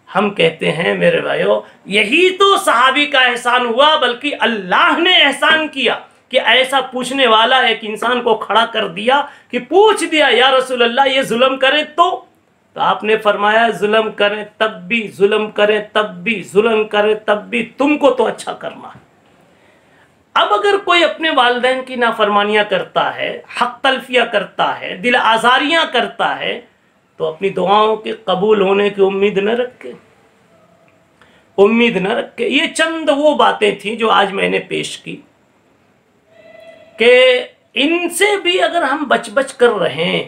A: ہم کہتے ہیں میرے بھائیو، یہی تو صحابی کا احسان ہوا، بلکہ اللہ نے احسان کیا کہ ایسا پوچھنے والا ایک انسان کو کھڑا کر دیا کہ پوچھ دیا یا رسول اللہ یہ ظلم کرے تو تو آپ نے فرمایا ظلم کریں تب بھی، ظلم کریں تب بھی، ظلم کریں تب بھی، تم کو تو اچھا کرنا ہے۔ اب اگر کوئی اپنے والدین کی نافرمانیاں کرتا ہے، حق تلفیاں کرتا ہے، دل آزاریاں کرتا ہے، تو اپنی دعاؤں کے قبول ہونے کی امید نہ رکھے، امید نہ رکھے۔ یہ چند وہ باتیں تھیں جو آج میں نے پیش کی کہ ان سے بھی اگر ہم بچ بچ کر رہیں،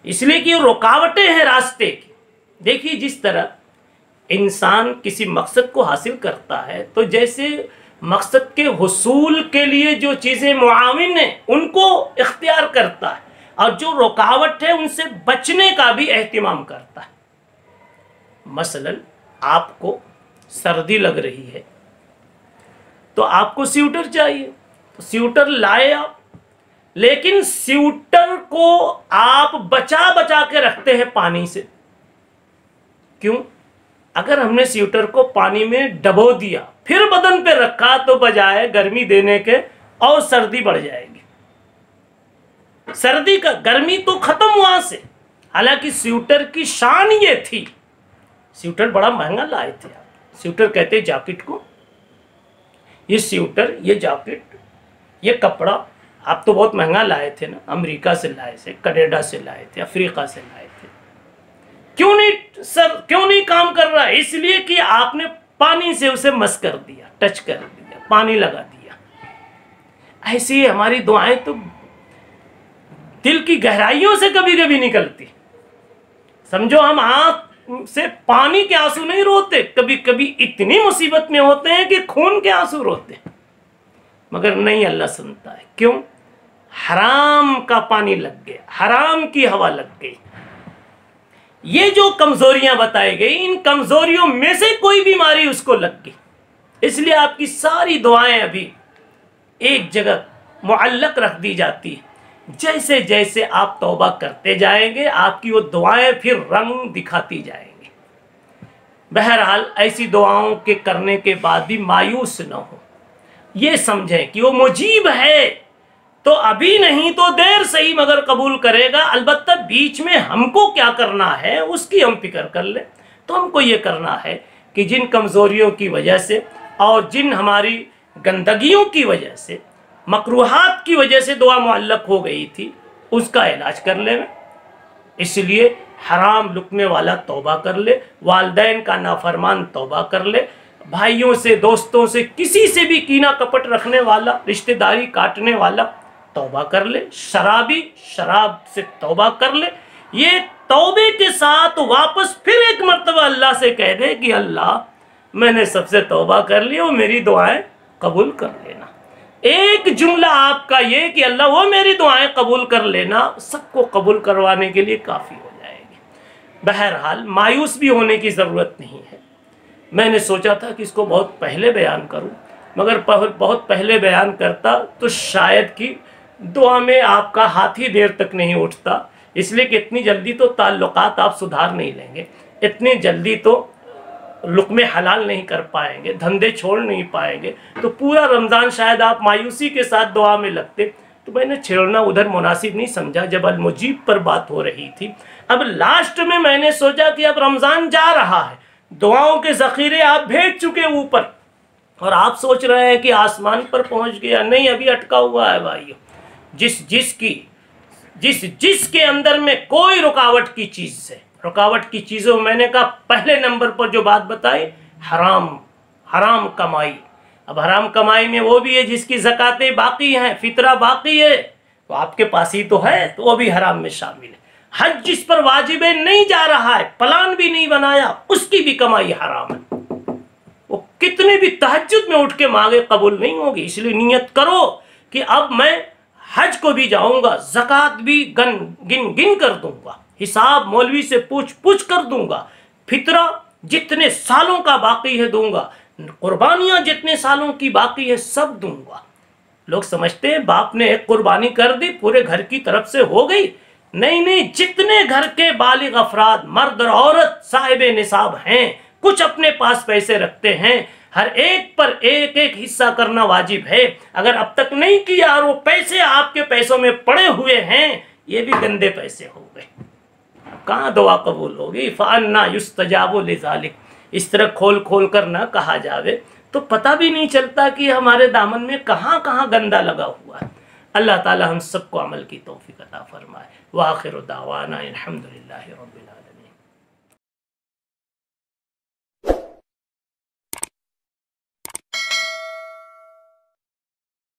A: اس لیے کہ رکاوٹیں ہیں راستے کی۔ دیکھیے جس طرح انسان کسی مقصد کو حاصل کرتا ہے تو جیسے مقصد کے حصول کے لیے جو چیزیں معاون ہیں ان کو اختیار کرتا ہے، اور جو رکاوٹ ہے ان سے بچنے کا بھی اہتمام کرتا ہے۔ مثلا آپ کو سردی لگ رہی ہے تو آپ کو سیوٹر چاہیے، تو سیوٹر لائے آپ، لیکن سیوٹر کو آپ بچا بچا کے رکھتے ہیں پانی سے۔ کیوں؟ اگر ہم نے سیوٹر کو پانی میں ڈبو دیا پھر بدن پہ رکھا تو بجائے گرمی دینے کے اور سردی بڑھ جائے گی۔ سردی کا گرمی تو ختم وہاں سے، حالانکہ سیوٹر کی شان یہ تھی، سیوٹر بڑا مہنگا لائے تھے آپ۔ سیوٹر کہتے جاکٹ کو، یہ سیوٹر، یہ جاکٹ، یہ کپڑا آپ تو بہت مہنگا لائے تھے نا، امریکہ سے لائے تھے، کینیڈا سے لائے تھے، افریقہ سے لائے تھے۔ کیوں نہیں سر، کیوں نہیں کام کر رہا ہے؟ اس لیے کہ آپ نے پانی سے اسے مس کر دیا، ٹچ کر دیا، پانی لگا دیا۔ ایسی ہماری دعائیں تو دل کی گہرائیوں سے کبھی کبھی نکلتی۔ سمجھو ہم آنکھ سے پانی کے آنسو نہیں روتے، کبھی کبھی اتنی مصیبت میں ہوتے ہیں کہ خون کے آنسو روتے ہیں، مگر نہیں، اللہ سنتا ہے۔ کیوں؟ حرام کا پانی لگ گیا، حرام کی ہوا لگ گئی۔ یہ جو کمزوریاں بتائی گئی، ان کمزوریوں میں سے کوئی بیماری اس کو لگ گئی، اس لیے آپ کی ساری دعائیں ابھی ایک جگہ معلق رکھ دی جاتی ہیں۔ جیسے جیسے آپ توبہ کرتے جائیں گے آپ کی وہ دعائیں پھر رنگ دکھاتی جائیں گی۔ بہرحال ایسی دعاؤں کے کرنے کے بعد بھی مایوس نہ ہو، یہ سمجھیں کہ وہ مجیب ہے، تو ابھی نہیں تو دیر صحیح مگر قبول کرے گا۔ البتہ بیچ میں ہم کو کیا کرنا ہے اس کی ہم فکر کر لیں۔ تو ہم کو یہ کرنا ہے کہ جن کمزوریوں کی وجہ سے اور جن ہماری گندگیوں کی وجہ سے، مکروہات کی وجہ سے دعا معلق ہو گئی تھی، اس کا علاج کر لیں۔ اس لیے حرام لقمے والا توبہ کر لے، والدین کا نافرمان توبہ کر لے، بھائیوں سے، دوستوں سے، کسی سے بھی کینہ کپٹ رکھنے والا، رشتہ داری کاٹنے والا توبہ کر لے، شرابی شراب سے توبہ کر لے۔ یہ توبے کے ساتھ واپس پھر ایک مرتبہ اللہ سے کہہ دے کہ اللہ میں نے سب سے توبہ کر لی، وہ میری دعائیں قبول کر لینا۔ ایک جملہ آپ کا یہ کہ اللہ وہ میری دعائیں قبول کر لینا، سب کو قبول کروانے کے لیے کافی ہو جائے گی۔ بہرحال مایوس بھی ہونے کی ضرورت نہیں ہے۔ میں نے سوچا تھا کہ اس کو بہت پہلے بیان کروں، مگر بہت پہلے بیان کرتا تو شاید کہ دعا میں آپ کا ہاتھ ہی دیر تک نہیں اٹھتا، اس لیے کہ اتنی جلدی تو تعلقات آپ سدھار نہیں لیں گے، اتنی جلدی تو لقمے حلال نہیں کر پائیں گے، دھندے چھوڑ نہیں پائیں گے، تو پورا رمضان شاید آپ مایوسی کے ساتھ دعا میں لگتے۔ تو میں نے چھیڑنا ادھر مناسب نہیں سمجھا جب المجیب پر بات ہو رہی تھی۔ اب لاسٹ میں نے سوچا کہ اب رمضان جا رہا ہے، دعاؤں کے ذخیرے آپ بھیج چکے اوپر، اور آپ سوچ رہے ہیں کہ آسمان پر پہنچ گیا، نہیں، ابھی اٹکا ہوا ہے بھائیو۔ جس کے اندر میں کوئی رکاوٹ کی چیز ہے، رکاوٹ کی چیزوں میں نے کہا پہلے نمبر پر جو بات بتائی، حرام کمائی۔ اب حرام کمائی میں وہ بھی ہے جس کی زکاتیں باقی ہیں، فطرہ باقی ہے، تو آپ کے پاس ہی تو ہے، تو وہ بھی حرام میں شامل ہے۔ حج جس پر واجب نہیں جا رہا ہے، پلان بھی نہیں بنایا، اس کی بھی کمائی حرام ہے، وہ کتنے بھی تہجد میں اٹھ کے مانگے قبول نہیں ہوگی۔ اس لیے نیت کرو کہ اب میں حج کو بھی جاؤں گا، زکوٰۃ بھی گن کر دوں گا، حساب مولوی سے پوچھ کر دوں گا، فطرہ جتنے سالوں کا باقی ہے دوں گا، قربانیاں جتنے سالوں کی باقی ہے سب دوں گا۔ لوگ سمجھتے ہیں باپ نے ایک قربانی کر دی پورے گھر کی طرف سے ہو گئی، نہیں، جتنے گھر کے بالغ افراد، مرد اور عورت صاحب نصاب ہیں، کچھ اپنے پاس پیسے رکھتے ہیں، ہر ایک پر ایک ایک حصہ کرنا واجب ہے۔ اگر اب تک نہیں کیا اور وہ پیسے آپ کے پیسوں میں پڑے ہوئے ہیں، یہ بھی گندے پیسے ہو گئے۔ کہاں دعا قبول ہوگی؟ فَأَنَّا يُسْتَجَابُ لِذَلِكَ، اس طرح کھول کھول کر نہ کہا جاوے تو پتہ بھی نہیں چلتا کہ ہمارے دامن میں کہاں کہاں گندہ لگا ہوا ہے۔ اللہ تعالی ہم سب کو عمل کی توفیق عطا فرمائے۔ وآخر دعوانا الحمدللہ رب العالمین۔